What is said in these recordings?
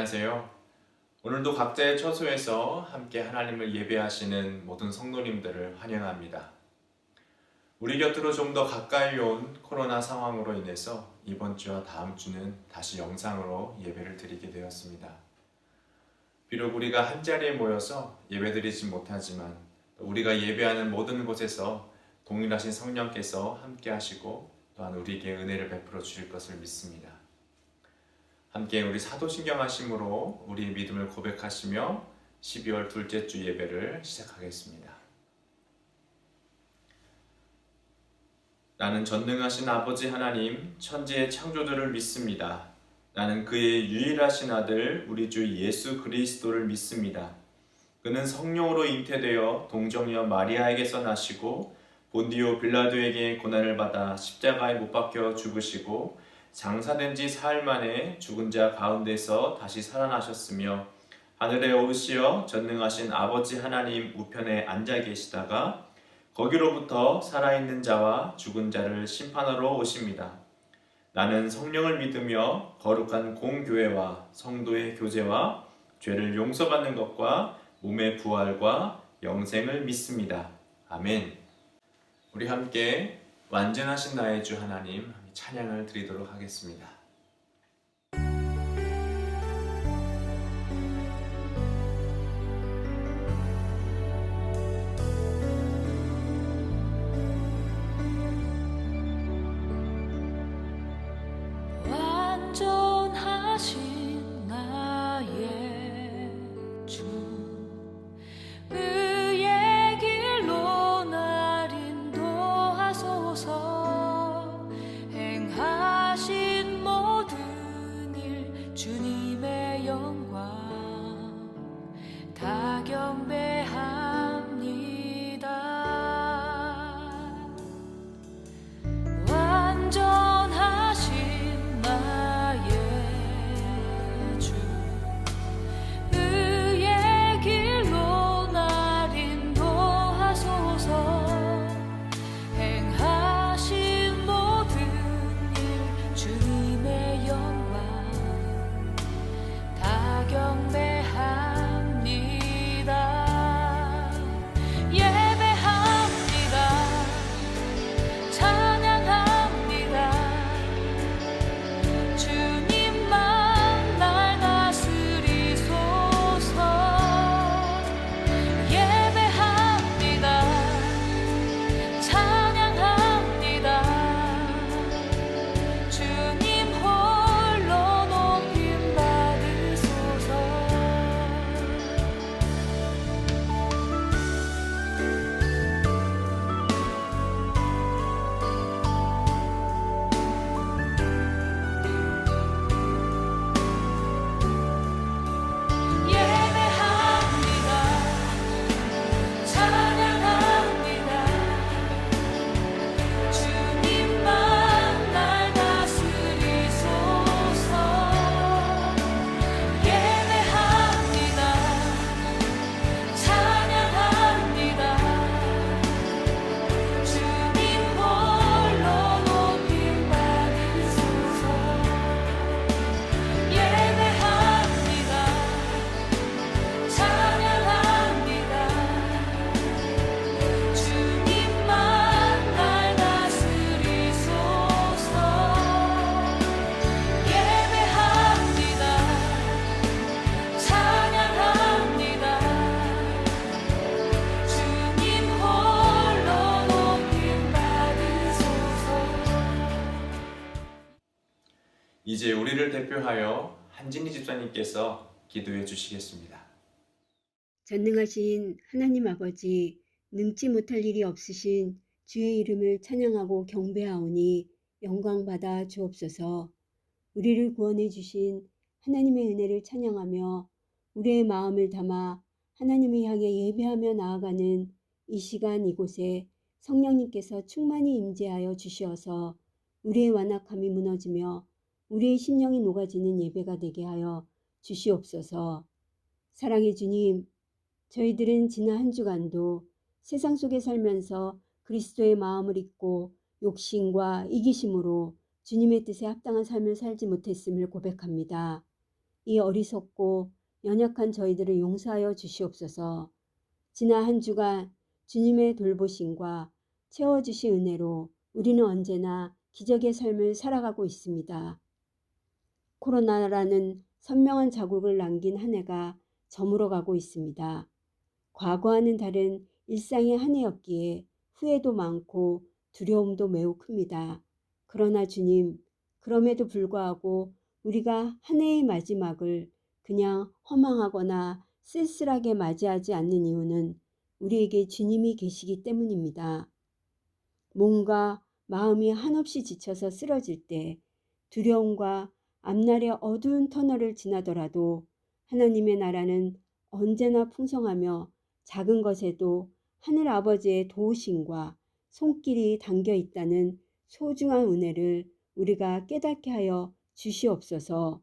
안녕하세요. 오늘도 각자의 처소에서 함께 하나님을 예배하시는 모든 성도님들을 환영합니다. 우리 곁으로 좀 더 가까이 온 코로나 상황으로 인해서 이번 주와 다음 주는 다시 영상으로 예배를 드리게 되었습니다. 비록 우리가 한자리에 모여서 예배드리지 못하지만 우리가 예배하는 모든 곳에서 동일하신 성령께서 함께 하시고 또한 우리에게 은혜를 베풀어 주실 것을 믿습니다. 함께 우리 사도신경하심으로 우리의 믿음을 고백하시며 12월 둘째 주 예배를 시작하겠습니다. 나는 전능하신 아버지 하나님, 천지의 창조주를 믿습니다. 나는 그의 유일하신 아들 우리 주 예수 그리스도를 믿습니다. 그는 성령으로 잉태되어 동정녀 마리아에게서 나시고 본디오 빌라도에게 고난을 받아 십자가에 못 박혀 죽으시고 장사된 지 사흘 만에 죽은 자 가운데서 다시 살아나셨으며 하늘에 오르시어 전능하신 아버지 하나님 우편에 앉아 계시다가 거기로부터 살아있는 자와 죽은 자를 심판하러 오십니다. 나는 성령을 믿으며 거룩한 공교회와 성도의 교제와 죄를 용서받는 것과 몸의 부활과 영생을 믿습니다. 아멘. 우리 함께 완전하신 나의 주 하나님 찬양을 드리도록 하겠습니다. 완전하신 나의 주 의의 길로 날 인도하소서. 행하신 모든 일 주님의 영광 다 경배합니다. 완전하신 나의 주 의의 길로 날 인도하소서. 행하신 모든 일 주님의 영광 다 경배합니다. 이제 우리를 대표하여 한진희 집사님께서 기도해 주시겠습니다. 전능하신 하나님 아버지, 능치 못할 일이 없으신 주의 이름을 찬양하고 경배하오니 영광받아 주옵소서. 우리를 구원해 주신 하나님의 은혜를 찬양하며 우리의 마음을 담아 하나님을 향해 예배하며 나아가는 이 시간 이곳에 성령님께서 충만히 임재하여 주시어서 우리의 완악함이 무너지며 우리의 심령이 녹아지는 예배가 되게 하여 주시옵소서. 사랑의 주님, 저희들은 지난 한 주간도 세상 속에 살면서 그리스도의 마음을 잊고 욕심과 이기심으로 주님의 뜻에 합당한 삶을 살지 못했음을 고백합니다. 이 어리석고 연약한 저희들을 용서하여 주시옵소서. 지난 한 주간 주님의 돌보심과 채워주신 은혜로 우리는 언제나 기적의 삶을 살아가고 있습니다. 코로나라는 선명한 자국을 남긴 한 해가 저물어가고 있습니다. 과거와는 다른 일상의 한 해였기에 후회도 많고 두려움도 매우 큽니다. 그러나 주님, 그럼에도 불구하고 우리가 한 해의 마지막을 그냥 허망하거나 쓸쓸하게 맞이하지 않는 이유는 우리에게 주님이 계시기 때문입니다. 몸과 마음이 한없이 지쳐서 쓰러질 때 두려움과 앞날의 어두운 터널을 지나더라도 하나님의 나라는 언제나 풍성하며 작은 것에도 하늘 아버지의 도우심과 손길이 담겨 있다는 소중한 은혜를 우리가 깨닫게 하여 주시옵소서.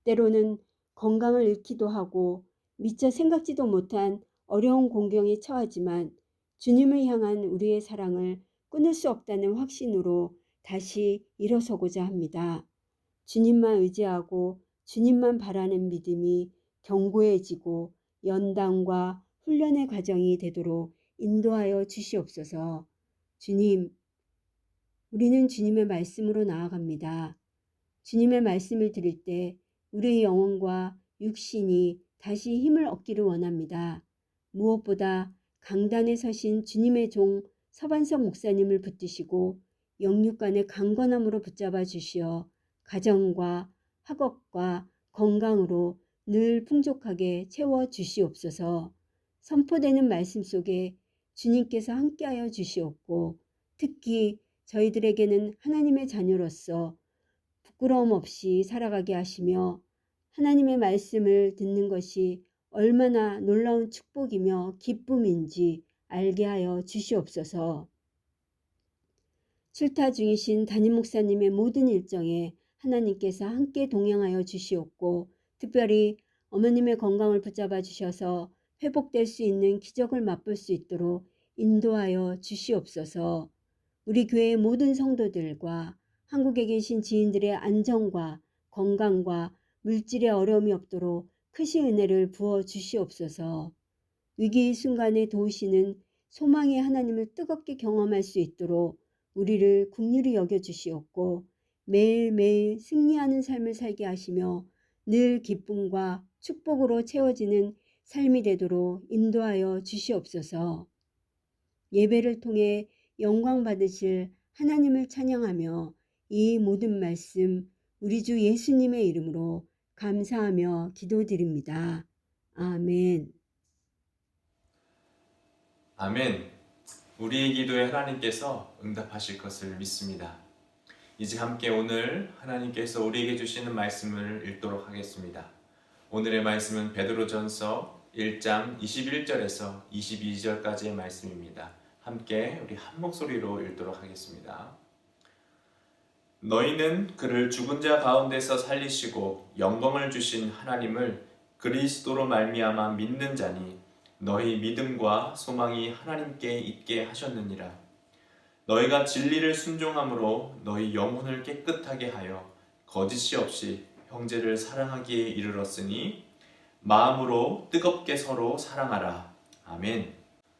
때로는 건강을 잃기도 하고 미처 생각지도 못한 어려운 공경에 처하지만 주님을 향한 우리의 사랑을 끊을 수 없다는 확신으로 다시 일어서고자 합니다. 주님만 의지하고 주님만 바라는 믿음이 견고해지고 연단과 훈련의 과정이 되도록 인도하여 주시옵소서. 주님, 우리는 주님의 말씀으로 나아갑니다. 주님의 말씀을 들을 때 우리의 영혼과 육신이 다시 힘을 얻기를 원합니다. 무엇보다 강단에 서신 주님의 종 서반석 목사님을 붙드시고 영육간의 강건함으로 붙잡아 주시어 가정과 학업과 건강으로 늘 풍족하게 채워 주시옵소서. 선포되는 말씀 속에 주님께서 함께하여 주시옵고 특히 저희들에게는 하나님의 자녀로서 부끄러움 없이 살아가게 하시며 하나님의 말씀을 듣는 것이 얼마나 놀라운 축복이며 기쁨인지 알게 하여 주시옵소서. 출타 중이신 담임 목사님의 모든 일정에 하나님께서 함께 동행하여 주시옵고 특별히 어머님의 건강을 붙잡아 주셔서 회복될 수 있는 기적을 맛볼 수 있도록 인도하여 주시옵소서. 우리 교회의 모든 성도들과 한국에 계신 지인들의 안전과 건강과 물질의 어려움이 없도록 크신 은혜를 부어 주시옵소서. 위기의 순간에 도우시는 소망의 하나님을 뜨겁게 경험할 수 있도록 우리를 긍휼히 여겨 주시옵고 매일매일 승리하는 삶을 살게 하시며 늘 기쁨과 축복으로 채워지는 삶이 되도록 인도하여 주시옵소서. 예배를 통해 영광 받으실 하나님을 찬양하며 이 모든 말씀 우리 주 예수님의 이름으로 감사하며 기도드립니다. 아멘. 아멘. 우리의 기도에 하나님께서 응답하실 것을 믿습니다. 이제 함께 오늘 하나님께서 우리에게 주시는 말씀을 읽도록 하겠습니다. 오늘의 말씀은 베드로전서 1장 21절에서 22절까지의 말씀입니다. 함께 우리 한 목소리로 읽도록 하겠습니다. 너희는 그를 죽은 자 가운데서 살리시고 영광을 주신 하나님을 그리스도로 말미암아 믿는 자니 너희 믿음과 소망이 하나님께 있게 하셨느니라. 너희가 진리를 순종함으로 너희 영혼을 깨끗하게 하여 거짓이 없이 형제를 사랑하기에 이르렀으니 마음으로 뜨겁게 서로 사랑하라. 아멘.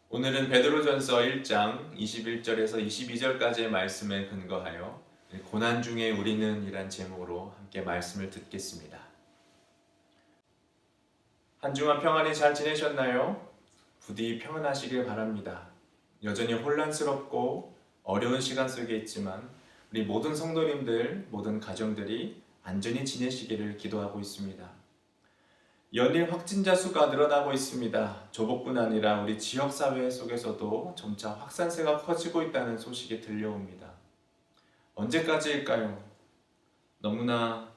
오늘은 베드로전서 1장 21절에서 22절까지의 말씀에 근거하여 고난 중에 우리는 이란 제목으로 함께 말씀을 듣겠습니다. 한 주간 평안히 잘 지내셨나요? 부디 평안하시길 바랍니다. 여전히 혼란스럽고 어려운 시간 속에 있지만 우리 모든 성도님들, 모든 가정들이 안전히 지내시기를 기도하고 있습니다. 연일 확진자 수가 늘어나고 있습니다. 조복뿐 아니라 우리 지역사회 속에서도 점차 확산세가 커지고 있다는 소식이 들려옵니다. 언제까지일까요? 너무나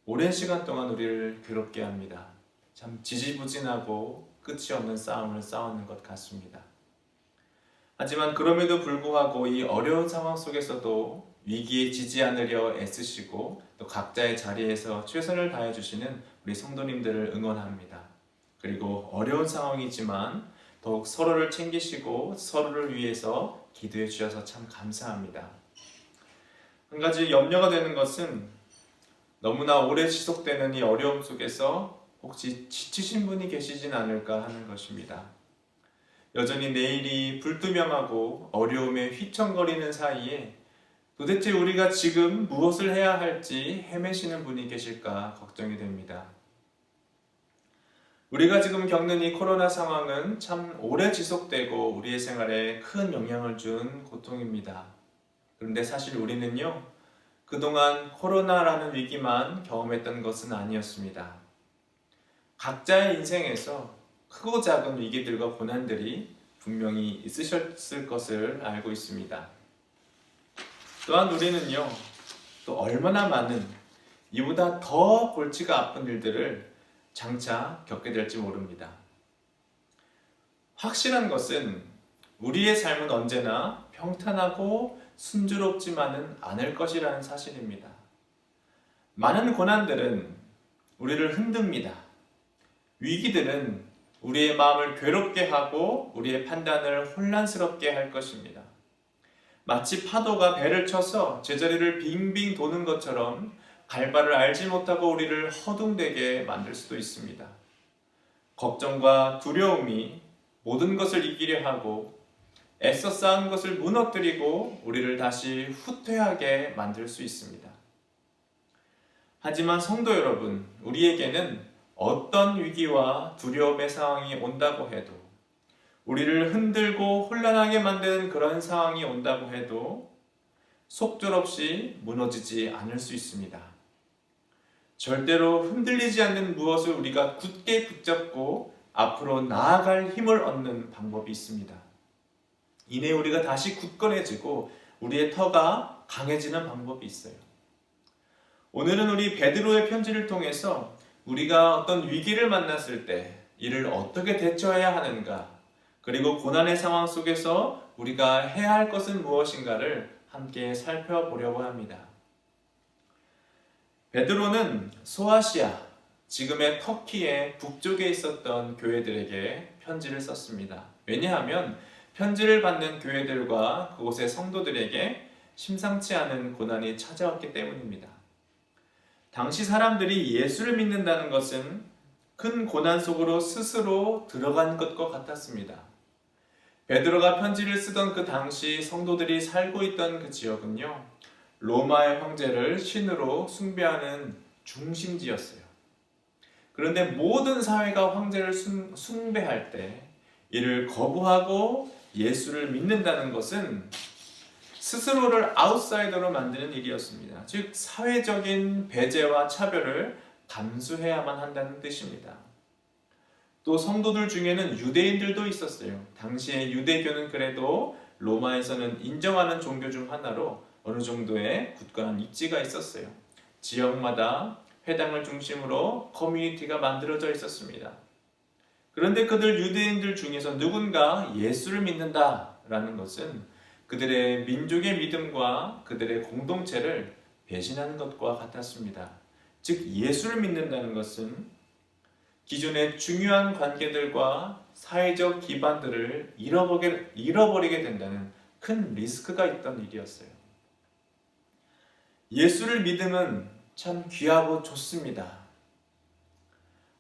오랜 시간 동안 우리를 괴롭게 합니다. 참 지지부진하고 끝이 없는 싸움을 싸우는 것 같습니다. 하지만 그럼에도 불구하고 이 어려운 상황 속에서도 위기에 지지 않으려 애쓰시고 또 각자의 자리에서 최선을 다해 주시는 우리 성도님들을 응원합니다. 그리고 어려운 상황이지만 더욱 서로를 챙기시고 서로를 위해서 기도해 주셔서 참 감사합니다. 한 가지 염려가 되는 것은 너무나 오래 지속되는 이 어려움 속에서 혹시 지치신 분이 계시진 않을까 하는 것입니다. 여전히 내일이 불투명하고 어려움에 휘청거리는 사이에 도대체 우리가 지금 무엇을 해야 할지 헤매시는 분이 계실까 걱정이 됩니다. 우리가 지금 겪는 이 코로나 상황은 참 오래 지속되고 우리의 생활에 큰 영향을 준 고통입니다. 그런데 사실 우리는요, 그동안 코로나라는 위기만 경험했던 것은 아니었습니다. 각자의 인생에서 크고 작은 위기들과 고난들이 분명히 있으셨을 것을 알고 있습니다. 또한 우리는요, 또 얼마나 많은 이보다 더 골치가 아픈 일들을 장차 겪게 될지 모릅니다. 확실한 것은 우리의 삶은 언제나 평탄하고 순조롭지만은 않을 것이라는 사실입니다. 많은 고난들은 우리를 흔듭니다. 위기들은 우리의 마음을 괴롭게 하고 우리의 판단을 혼란스럽게 할 것입니다. 마치 파도가 배를 쳐서 제자리를 빙빙 도는 것처럼 갈바를 알지 못하고 우리를 허둥대게 만들 수도 있습니다. 걱정과 두려움이 모든 것을 이기려 하고 애써 쌓은 것을 무너뜨리고 우리를 다시 후퇴하게 만들 수 있습니다. 하지만 성도 여러분, 우리에게는 어떤 위기와 두려움의 상황이 온다고 해도, 우리를 흔들고 혼란하게 만드는 그런 상황이 온다고 해도 속절없이 무너지지 않을 수 있습니다. 절대로 흔들리지 않는 무엇을 우리가 굳게 붙잡고 앞으로 나아갈 힘을 얻는 방법이 있습니다. 이내 우리가 다시 굳건해지고 우리의 터가 강해지는 방법이 있어요. 오늘은 우리 베드로의 편지를 통해서 우리가 어떤 위기를 만났을 때 이를 어떻게 대처해야 하는가, 그리고 고난의 상황 속에서 우리가 해야 할 것은 무엇인가를 함께 살펴보려고 합니다. 베드로는 소아시아, 지금의 터키의 북쪽에 있었던 교회들에게 편지를 썼습니다. 왜냐하면 편지를 받는 교회들과 그곳의 성도들에게 심상치 않은 고난이 찾아왔기 때문입니다. 당시 사람들이 예수를 믿는다는 것은 큰 고난 속으로 스스로 들어간 것과 같았습니다. 베드로가 편지를 쓰던 그 당시 성도들이 살고 있던 그 지역은요, 로마의 황제를 신으로 숭배하는 중심지였어요. 그런데 모든 사회가 황제를 숭배할 때 이를 거부하고 예수를 믿는다는 것은 스스로를 아웃사이더로 만드는 일이었습니다. 즉 사회적인 배제와 차별을 감수해야만 한다는 뜻입니다. 또 성도들 중에는 유대인들도 있었어요. 당시에 유대교는 그래도 로마에서는 인정하는 종교 중 하나로 어느 정도의 굳건한 입지가 있었어요. 지역마다 회당을 중심으로 커뮤니티가 만들어져 있었습니다. 그런데 그들 유대인들 중에서 누군가 예수를 믿는다라는 것은 그들의 민족의 믿음과 그들의 공동체를 배신하는 것과 같았습니다. 즉 예수를 믿는다는 것은 기존의 중요한 관계들과 사회적 기반들을 잃어버리게 된다는 큰 리스크가 있던 일이었어요. 예수를 믿음은 참 귀하고 좋습니다.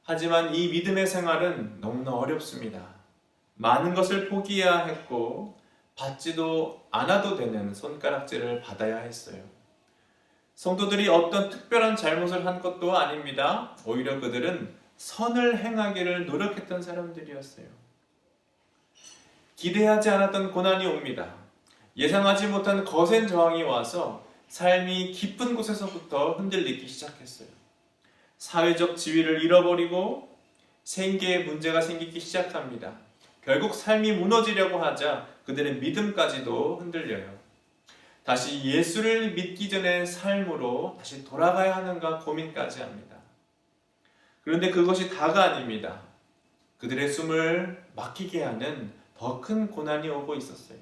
하지만 이 믿음의 생활은 너무나 어렵습니다. 많은 것을 포기해야 했고 받지도 않아도 되는 손가락질을 받아야 했어요. 성도들이 어떤 특별한 잘못을 한 것도 아닙니다. 오히려 그들은 선을 행하기를 노력했던 사람들이었어요. 기대하지 않았던 고난이 옵니다. 예상하지 못한 거센 저항이 와서 삶이 깊은 곳에서부터 흔들리기 시작했어요. 사회적 지위를 잃어버리고 생계에 문제가 생기기 시작합니다. 결국 삶이 무너지려고 하자 그들의 믿음까지도 흔들려요. 다시 예수를 믿기 전의 삶으로 다시 돌아가야 하는가 고민까지 합니다. 그런데 그것이 다가 아닙니다. 그들의 숨을 막히게 하는 더 큰 고난이 오고 있었어요.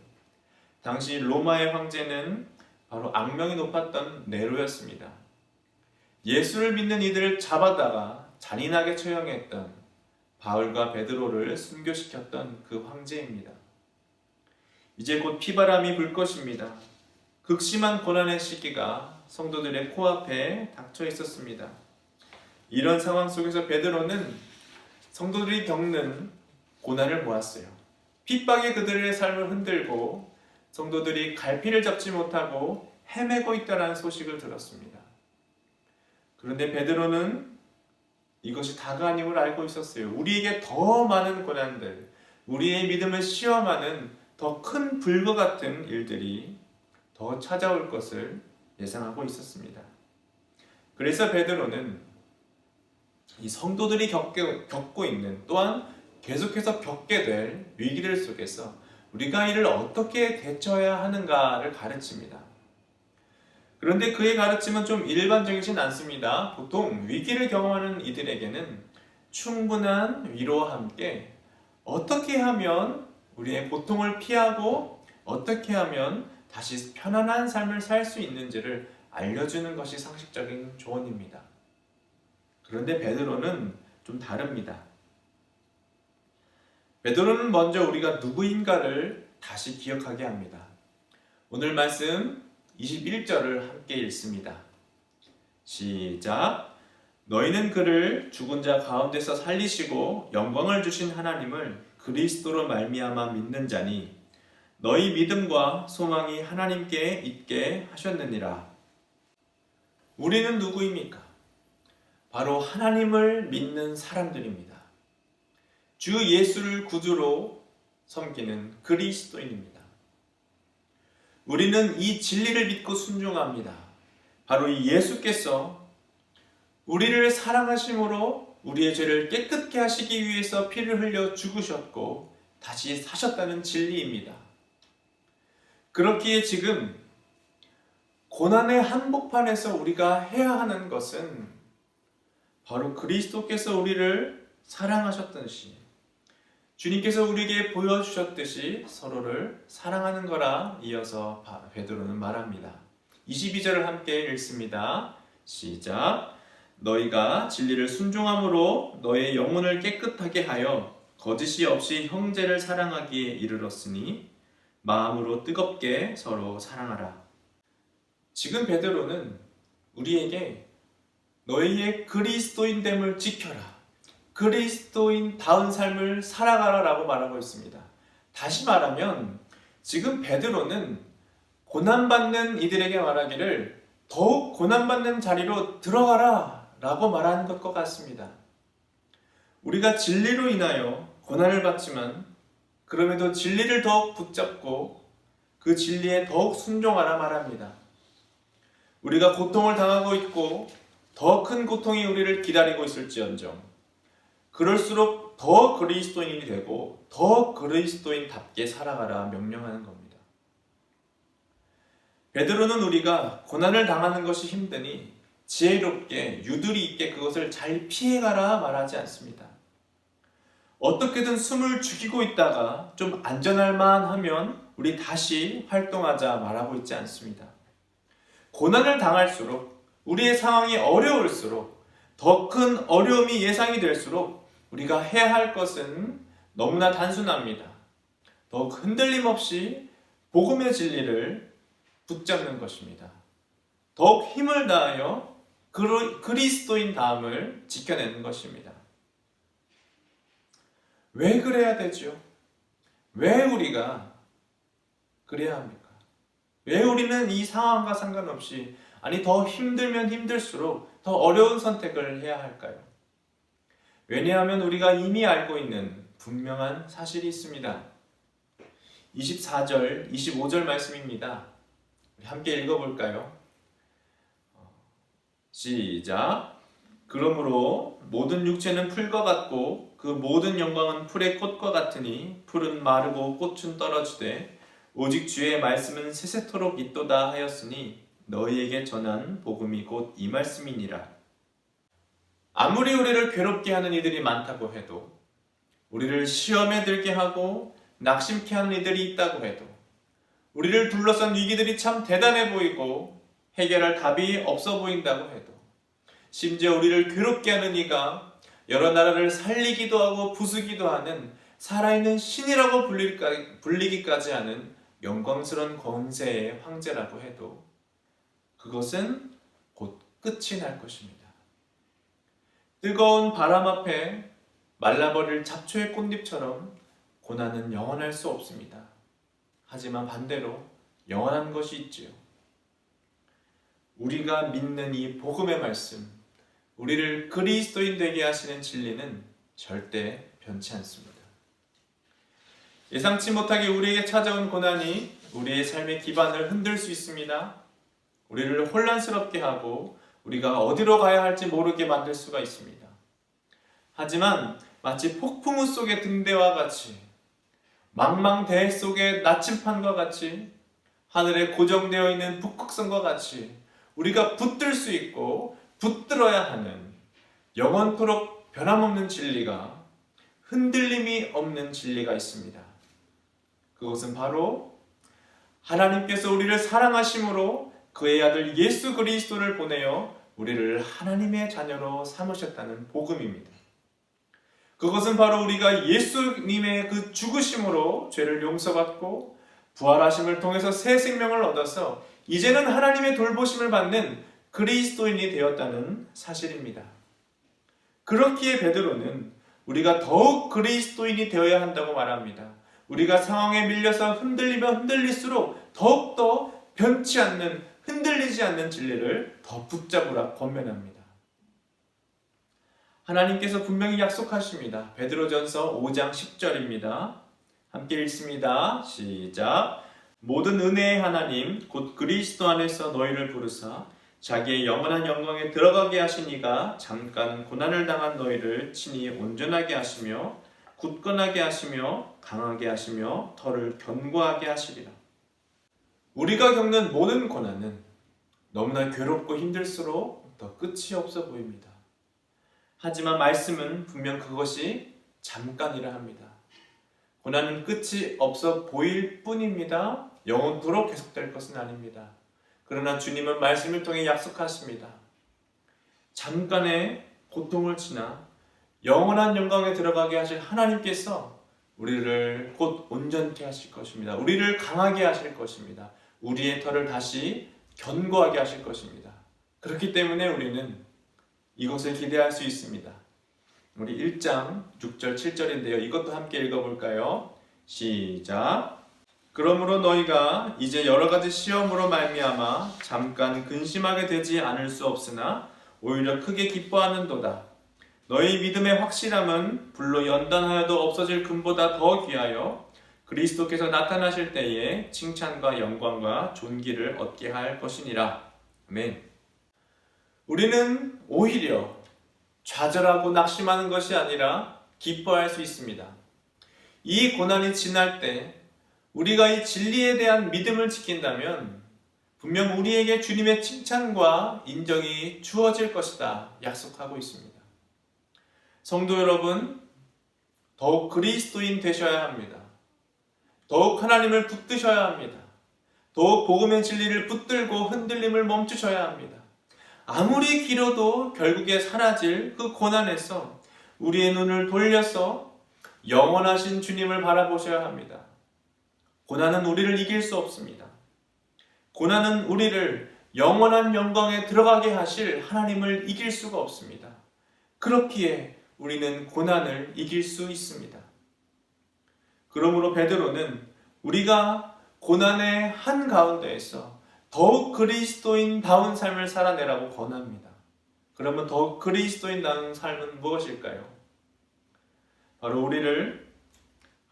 당시 로마의 황제는 바로 악명이 높았던 네로였습니다. 예수를 믿는 이들을 잡아다가 잔인하게 처형했던 바울과 베드로를 순교시켰던 그 황제입니다. 이제 곧 피바람이 불 것입니다. 그 극심한 고난의 시기가 성도들의 코앞에 닥쳐 있었습니다. 이런 상황 속에서 베드로는 성도들이 겪는 고난을 보았어요. 핍박이 그들의 삶을 흔들고 성도들이 갈피를 잡지 못하고 헤매고 있다는 소식을 들었습니다. 그런데 베드로는 이것이 다가 아님을 알고 있었어요. 우리에게 더 많은 고난들, 우리의 믿음을 시험하는 더 큰 불과 같은 일들이 더 찾아올 것을 예상하고 있었습니다. 그래서 베드로는 이 성도들이 겪고 있는 또한 계속해서 겪게 될 위기들 속에서 우리가 이를 어떻게 대처해야 하는가를 가르칩니다. 그런데 그의 가르침은 좀 일반적이진 않습니다. 보통 위기를 경험하는 이들에게는 충분한 위로와 함께 어떻게 하면 우리의 고통을 피하고 어떻게 하면 다시 편안한 삶을 살 수 있는지를 알려주는 것이 상식적인 조언입니다. 그런데 베드로는 좀 다릅니다. 베드로는 먼저 우리가 누구인가를 다시 기억하게 합니다. 오늘 말씀 21절을 함께 읽습니다. 시작. 너희는 그를 죽은 자 가운데서 살리시고 영광을 주신 하나님을 그리스도로 말미암아 믿는 자니 너희 믿음과 소망이 하나님께 있게 하셨느니라. 우리는 누구입니까? 바로 하나님을 믿는 사람들입니다. 주 예수를 구주로 섬기는 그리스도인입니다. 우리는 이 진리를 믿고 순종합니다. 바로 이 예수께서 우리를 사랑하심으로 우리의 죄를 깨끗게 하시기 위해서 피를 흘려 죽으셨고 다시 사셨다는 진리입니다. 그렇기에 지금 고난의 한복판에서 우리가 해야 하는 것은 바로 그리스도께서 우리를 사랑하셨듯이 주님께서 우리에게 보여주셨듯이 서로를 사랑하는 거라 이어서 베드로는 말합니다. 22절을 함께 읽습니다. 시작. 너희가 진리를 순종함으로 너의 영혼을 깨끗하게 하여 거짓이 없이 형제를 사랑하기에 이르렀으니 마음으로 뜨겁게 서로 사랑하라. 지금 베드로는 우리에게 너희의 그리스도인됨을 지켜라. 그리스도인다운 삶을 살아가라 라고 말하고 있습니다. 다시 말하면 지금 베드로는 고난받는 이들에게 말하기를 더욱 고난받는 자리로 들어가라 라고 말하는 것과 같습니다. 우리가 진리로 인하여 고난을 받지만 그럼에도 진리를 더욱 붙잡고 그 진리에 더욱 순종하라 말합니다. 우리가 고통을 당하고 있고 더 큰 고통이 우리를 기다리고 있을지언정 그럴수록 더 그리스도인이 되고 더 그리스도인답게 살아가라 명령하는 겁니다. 베드로는 우리가 고난을 당하는 것이 힘드니 지혜롭게 유두리 있게 그것을 잘 피해가라 말하지 않습니다. 어떻게든 숨을 죽이고 있다가 좀 안전할 만하면 우리 다시 활동하자 말하고 있지 않습니다. 고난을 당할수록 우리의 상황이 어려울수록 더 큰 어려움이 예상이 될수록 우리가 해야 할 것은 너무나 단순합니다. 더욱 흔들림 없이 복음의 진리를 붙잡는 것입니다. 더욱 힘을 다하여 그리스도인 다음을 지켜내는 것입니다. 왜 그래야 되죠? 왜 우리가 그래야 합니까? 왜 우리는 이 상황과 상관없이 더 힘들면 힘들수록 더 어려운 선택을 해야 할까요? 왜냐하면 우리가 이미 알고 있는 분명한 사실이 있습니다. 24절, 25절 말씀입니다. 함께 읽어볼까요? 시작. 그러므로 모든 육체는 풀과 같고 그 모든 영광은 풀의 꽃과 같으니 풀은 마르고 꽃은 떨어지되 오직 주의 말씀은 세세토록 있도다 하였으니 너희에게 전한 복음이 곧 이 말씀이니라. 아무리 우리를 괴롭게 하는 이들이 많다고 해도 우리를 시험에 들게 하고 낙심케 하는 이들이 있다고 해도 우리를 둘러싼 위기들이 참 대단해 보이고 해결할 답이 없어 보인다고 해도 심지어 우리를 괴롭게 하는 이가 여러 나라를 살리기도 하고 부수기도 하는 살아있는 신이라고 불리기까지 하는 영광스러운 권세의 황제라고 해도 그것은 곧 끝이 날 것입니다. 뜨거운 바람 앞에 말라버릴 잡초의 꽃잎처럼 고난은 영원할 수 없습니다. 하지만 반대로 영원한 것이 있지요. 우리가 믿는 이 복음의 말씀, 우리를 그리스도인 되게 하시는 진리는 절대 변치 않습니다. 예상치 못하게 우리에게 찾아온 고난이 우리의 삶의 기반을 흔들 수 있습니다. 우리를 혼란스럽게 하고 우리가 어디로 가야 할지 모르게 만들 수가 있습니다. 하지만 마치 폭풍우 속의 등대와 같이, 망망대해 속의 나침판과 같이, 하늘에 고정되어 있는 북극성과 같이 우리가 붙들 수 있고 붙들어야 하는 영원토록 변함없는 진리가, 흔들림이 없는 진리가 있습니다. 그것은 바로 하나님께서 우리를 사랑하심으로 그의 아들 예수 그리스도를 보내어 우리를 하나님의 자녀로 삼으셨다는 복음입니다. 그것은 바로 우리가 예수님의 그 죽으심으로 죄를 용서받고 부활하심을 통해서 새 생명을 얻어서 이제는 하나님의 돌보심을 받는 그리스도인이 되었다는 사실입니다. 그렇기에 베드로는 우리가 더욱 그리스도인이 되어야 한다고 말합니다. 우리가 상황에 밀려서 흔들리면 흔들릴수록 더욱더 변치 않는, 흔들리지 않는 진리를 더 붙잡으라 권면합니다. 하나님께서 분명히 약속하십니다. 베드로전서 5장 10절입니다. 함께 읽습니다. 시작. 모든 은혜의 하나님 곧 그리스도 안에서 너희를 부르사 자기의 영원한 영광에 들어가게 하시니가 잠깐 고난을 당한 너희를 친히 온전하게 하시며 굳건하게 하시며 강하게 하시며 터를 견고하게 하시리라. 우리가 겪는 모든 고난은 너무나 괴롭고 힘들수록 더 끝이 없어 보입니다. 하지만 말씀은 분명 그것이 잠깐이라 합니다. 고난은 끝이 없어 보일 뿐입니다. 영원토록 계속될 것은 아닙니다. 그러나 주님은 말씀을 통해 약속하십니다. 잠깐의 고통을 지나 영원한 영광에 들어가게 하실 하나님께서 우리를 곧 온전케 하실 것입니다. 우리를 강하게 하실 것입니다. 우리의 털을 다시 견고하게 하실 것입니다. 그렇기 때문에 우리는 이것을 기대할 수 있습니다. 우리 1장 6절 7절인데요. 이것도 함께 읽어볼까요? 시작. 그러므로 너희가 이제 여러 가지 시험으로 말미암아 잠깐 근심하게 되지 않을 수 없으나 오히려 크게 기뻐하는도다. 너희 믿음의 확실함은 불로 연단하여도 없어질 금보다 더 귀하여 그리스도께서 나타나실 때에 칭찬과 영광과 존귀를 얻게 할 것이니라. 아멘. 우리는 오히려 좌절하고 낙심하는 것이 아니라 기뻐할 수 있습니다. 이 고난이 지날 때 우리가 이 진리에 대한 믿음을 지킨다면 분명 우리에게 주님의 칭찬과 인정이 주어질 것이다 약속하고 있습니다. 성도 여러분, 더욱 그리스도인 되셔야 합니다. 더욱 하나님을 붙드셔야 합니다. 더욱 복음의 진리를 붙들고 흔들림을 멈추셔야 합니다. 아무리 길어도 결국에 사라질 그 고난에서 우리의 눈을 돌려서 영원하신 주님을 바라보셔야 합니다. 고난은 우리를 이길 수 없습니다. 고난은 우리를 영원한 영광에 들어가게 하실 하나님을 이길 수가 없습니다. 그렇기에 우리는 고난을 이길 수 있습니다. 그러므로 베드로는 우리가 고난의 한가운데에서 더욱 그리스도인다운 삶을 살아내라고 권합니다. 그러면 더욱 그리스도인다운 삶은 무엇일까요? 바로 우리를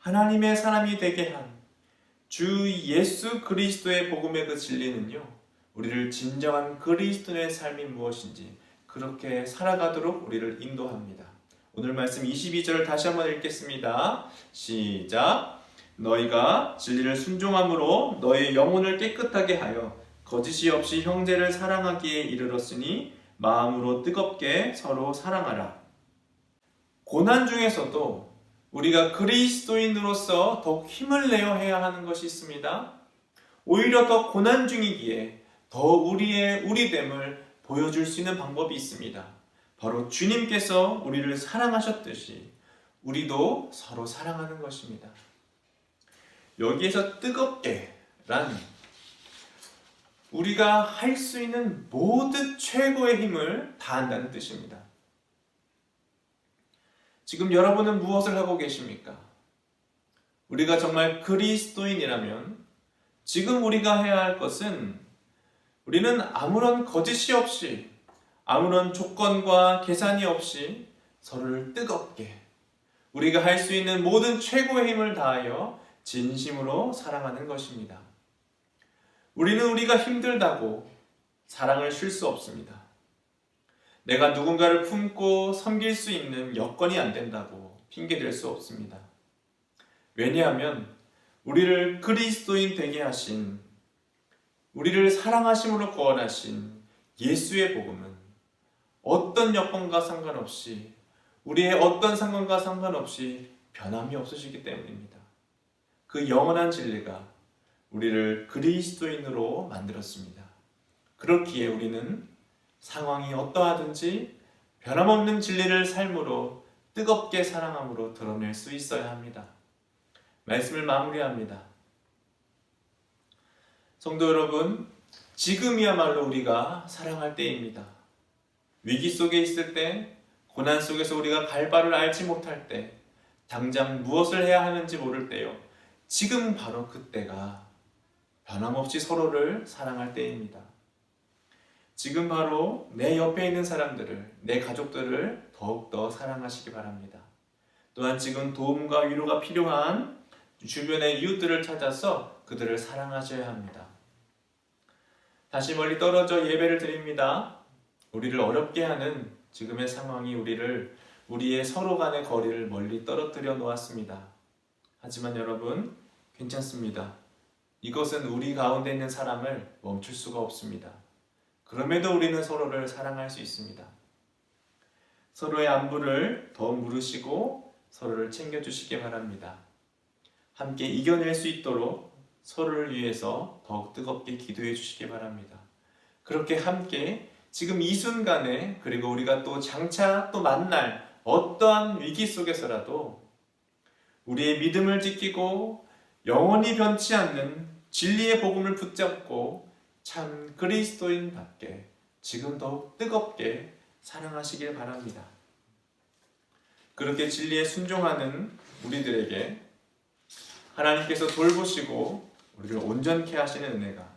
하나님의 사람이 되게 한 주 예수 그리스도의 복음의 그 진리는요, 우리를 진정한 그리스도인의 삶이 무엇인지 그렇게 살아가도록 우리를 인도합니다. 오늘 말씀 22절을 다시 한번 읽겠습니다. 시작. 너희가 진리를 순종함으로 너의 영혼을 깨끗하게 하여 거짓이 없이 형제를 사랑하기에 이르렀으니 마음으로 뜨겁게 서로 사랑하라. 고난 중에서도 우리가 그리스도인으로서 더욱 힘을 내어 해야 하는 것이 있습니다. 오히려 더 고난 중이기에 더 우리의 우리됨을 보여줄 수 있는 방법이 있습니다. 바로 주님께서 우리를 사랑하셨듯이 우리도 서로 사랑하는 것입니다. 여기에서 뜨겁게 란 우리가 할 수 있는 모든 최고의 힘을 다한다는 뜻입니다. 지금 여러분은 무엇을 하고 계십니까? 우리가 정말 그리스도인이라면 지금 우리가 해야 할 것은 우리는 아무런 거짓이 없이 아무런 조건과 계산이 없이 서로를 뜨겁게 우리가 할 수 있는 모든 최고의 힘을 다하여 진심으로 사랑하는 것입니다. 우리는 우리가 힘들다고 사랑을 쉴 수 없습니다. 내가 누군가를 품고 섬길 수 있는 여건이 안 된다고 핑계댈 수 없습니다. 왜냐하면 우리를 그리스도인 되게 하신, 우리를 사랑하심으로 구원하신 예수의 복음은 어떤 여건과 상관없이, 우리의 어떤 상관과 상관없이 변함이 없으시기 때문입니다. 그 영원한 진리가 우리를 그리스도인으로 만들었습니다. 그렇기에 우리는 상황이 어떠하든지 변함없는 진리를 삶으로 뜨겁게 사랑함으로 드러낼 수 있어야 합니다. 말씀을 마무리합니다. 성도 여러분, 지금이야말로 우리가 사랑할 때입니다. 위기 속에 있을 때, 고난 속에서 우리가 갈 바를 알지 못할 때, 당장 무엇을 해야 하는지 모를 때요. 지금 바로 그때가 변함없이 서로를 사랑할 때입니다. 지금 바로 내 옆에 있는 사람들을, 내 가족들을 더욱더 사랑하시기 바랍니다. 또한 지금 도움과 위로가 필요한 주변의 이웃들을 찾아서 그들을 사랑하셔야 합니다. 다시 멀리 떨어져 예배를 드립니다. 우리를 어렵게 하는 지금의 상황이 우리의 서로 간의 거리를 멀리 떨어뜨려 놓았습니다. 하지만 여러분, 괜찮습니다. 이것은 우리 가운데 있는 사람을 멈출 수가 없습니다. 그럼에도 우리는 서로를 사랑할 수 있습니다. 서로의 안부를 더 물으시고 서로를 챙겨주시기 바랍니다. 함께 이겨낼 수 있도록 서로를 위해서 더욱 뜨겁게 기도해 주시기 바랍니다. 그렇게 함께 지금 이 순간에, 그리고 우리가 또 장차 또 만날 어떠한 위기 속에서라도 우리의 믿음을 지키고 영원히 변치 않는 진리의 복음을 붙잡고 참 그리스도인답게 지금 더욱 뜨겁게 사랑하시길 바랍니다. 그렇게 진리에 순종하는 우리들에게 하나님께서 돌보시고 우리를 온전케 하시는 은혜가,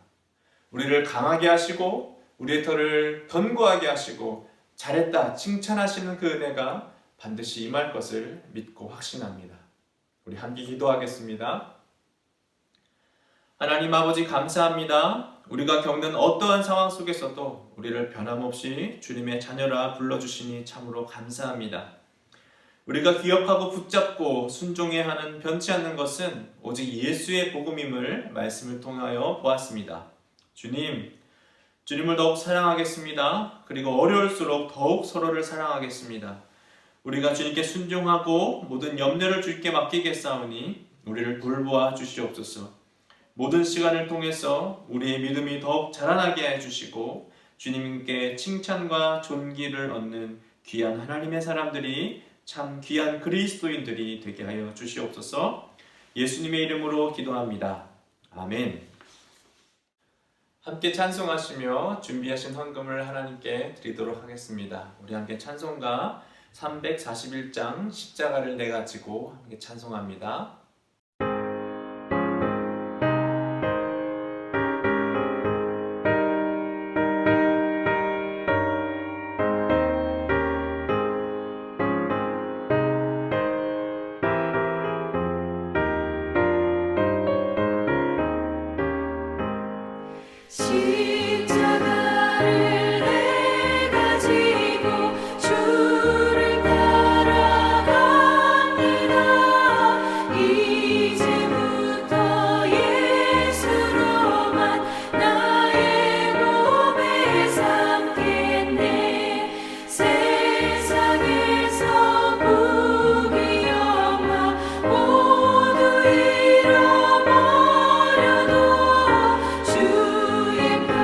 우리를 강하게 하시고 우리의 털을 견고하게 하시고 잘했다 칭찬하시는 그 은혜가 반드시 임할 것을 믿고 확신합니다. 우리 함께 기도하겠습니다. 하나님 아버지, 감사합니다. 우리가 겪는 어떠한 상황 속에서도 우리를 변함없이 주님의 자녀라 불러주시니 참으로 감사합니다. 우리가 기억하고 붙잡고 순종해야 하는 변치 않는 것은 오직 예수의 복음임을 말씀을 통하여 보았습니다. 주님을 더욱 사랑하겠습니다. 그리고 어려울수록 더욱 서로를 사랑하겠습니다. 우리가 주님께 순종하고 모든 염려를 주님께 맡기겠사오니 우리를 돌보아 주시옵소서. 모든 시간을 통해서 우리의 믿음이 더욱 자라나게 해주시고 주님께 칭찬과 존귀를 얻는 귀한 하나님의 사람들이, 참 귀한 그리스도인들이 되게 하여 주시옵소서. 예수님의 이름으로 기도합니다. 아멘. 함께 찬송하시며 준비하신 헌금을 하나님께 드리도록 하겠습니다. 우리 함께 찬송가 341장 십자가를 내 가지고 함께 찬송합니다. 십자가를 내 가지고 주를 따라갑니다. 이제부터 예수로만 나의 몸에 삼겠네. 세상에서 부귀 영화 모두 잃어버려도 주의 편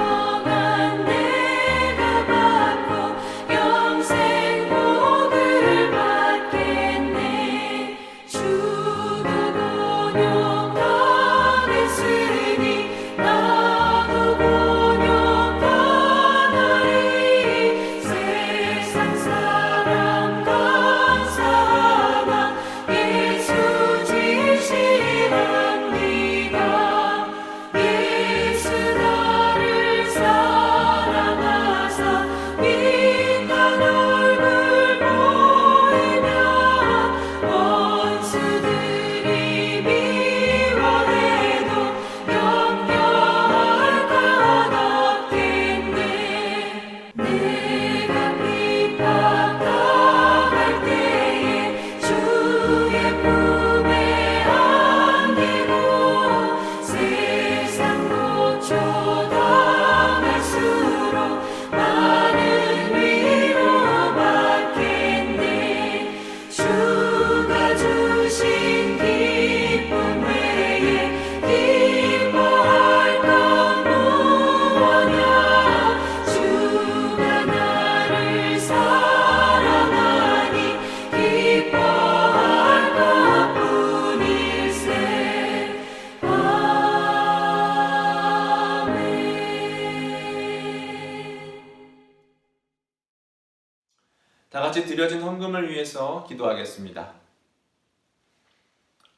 다 같이 드려진 헌금을 위해서 기도하겠습니다.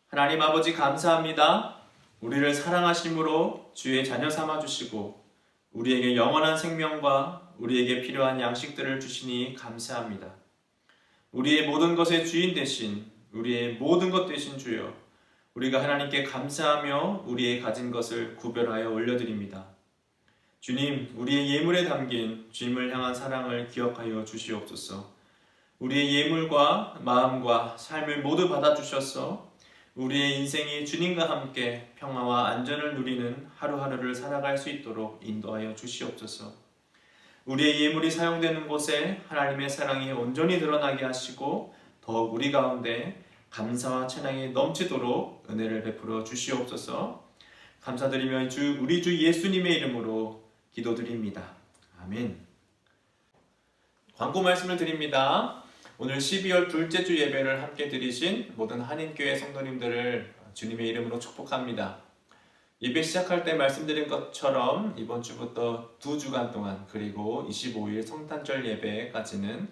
하나님 아버지 감사합니다. 우리를 사랑하심으로 주의 자녀 삼아주시고 우리에게 영원한 생명과 우리에게 필요한 양식들을 주시니 감사합니다. 우리의 모든 것의 주인 되신 우리의 모든 것 되신 주여, 우리가 하나님께 감사하며 우리의 가진 것을 구별하여 올려드립니다. 주님, 우리의 예물에 담긴 주님을 향한 사랑을 기억하여 주시옵소서. 우리의 예물과 마음과 삶을 모두 받아주셔서 우리의 인생이 주님과 함께 평화와 안전을 누리는 하루하루를 살아갈 수 있도록 인도하여 주시옵소서. 우리의 예물이 사용되는 곳에 하나님의 사랑이 온전히 드러나게 하시고 더욱 우리 가운데 감사와 찬양이 넘치도록 은혜를 베풀어 주시옵소서. 감사드리며 우리 주 예수님의 이름으로 기도드립니다. 아멘. 광고 말씀을 드립니다. 오늘 12월 둘째 주 예배를 함께 드리신 모든 한인교회 성도님들을 주님의 이름으로 축복합니다. 예배 시작할 때 말씀드린 것처럼 이번 주부터 2주간 동안 그리고 25일 성탄절 예배까지는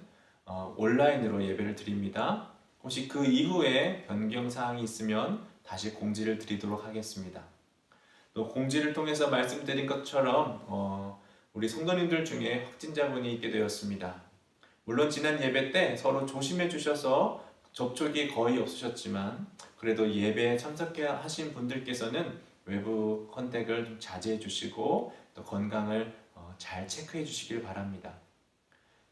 온라인으로 예배를 드립니다. 혹시 그 이후에 변경사항이 있으면 다시 공지를 드리도록 하겠습니다. 또 공지를 통해서 말씀드린 것처럼 우리 성도님들 중에 확진자분이 있게 되었습니다. 물론 지난 예배 때 서로 조심해 주셔서 접촉이 거의 없으셨지만 그래도 예배에 참석하신 분들께서는 외부 컨택을 좀 자제해 주시고 또 건강을 잘 체크해 주시길 바랍니다.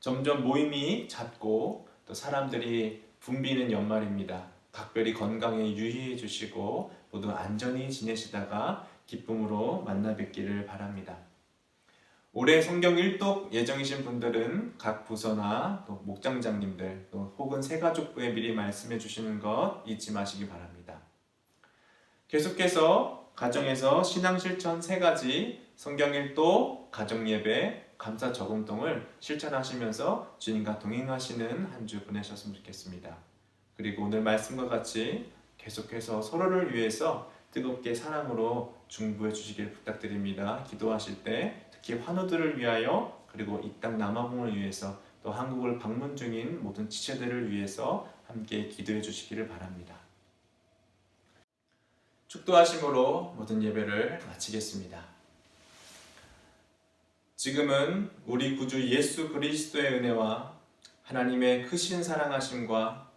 점점 모임이 잦고 또 사람들이 붐비는 연말입니다. 각별히 건강에 유의해 주시고 모두 안전히 지내시다가 기쁨으로 만나 뵙기를 바랍니다. 올해 성경 일독 예정이신 분들은 각 부서나 또 목장장님들 또 혹은 새가족부에 미리 말씀해 주시는 것 잊지 마시기 바랍니다. 계속해서 가정에서 신앙실천 3가지 성경 일독, 가정예배, 감사 저금통을 실천하시면서 주님과 동행하시는 한 주 보내셨으면 좋겠습니다. 그리고 오늘 말씀과 같이 계속해서 서로를 위해서 뜨겁게 사랑으로 중보해 주시길 부탁드립니다. 기도하실 때 특히 환우들을 위하여 그리고 이 땅 남아공을 위해서 또 한국을 방문 중인 모든 지체들을 위해서 함께 기도해 주시기를 바랍니다. 축도하심으로 모든 예배를 마치겠습니다. 지금은 우리 구주 예수 그리스도의 은혜와 하나님의 크신 사랑하심과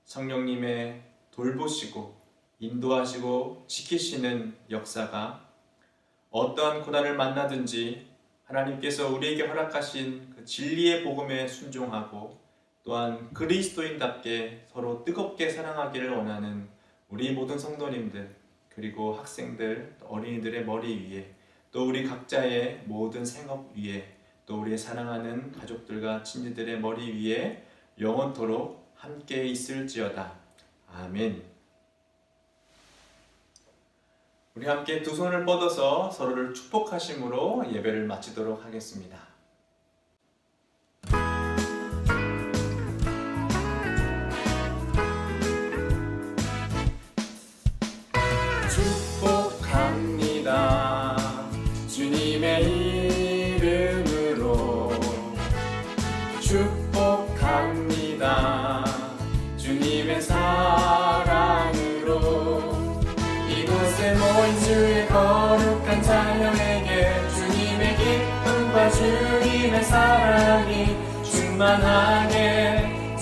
성령님의 돌보시고 인도하시고 지키시는 역사가 어떠한 고난을 만나든지 하나님께서 우리에게 허락하신 그 진리의 복음에 순종하고 또한 그리스도인답게 서로 뜨겁게 사랑하기를 원하는 우리 모든 성도님들 그리고 학생들, 어린이들의 머리 위에 또 우리 각자의 모든 생업 위에 또 우리의 사랑하는 가족들과 친지들의 머리 위에 영원토록 함께 있을지어다. 아멘. 우리 함께 두 손을 뻗어서 서로를 축복하심으로 예배를 마치도록 하겠습니다. 축복합니다. 주님의 이름으로 축복합니다. 주님의 사랑으로 이곳에 모인 주의 거룩한 자녀에게 주님의 기쁨과 주님의 사랑이 충만하게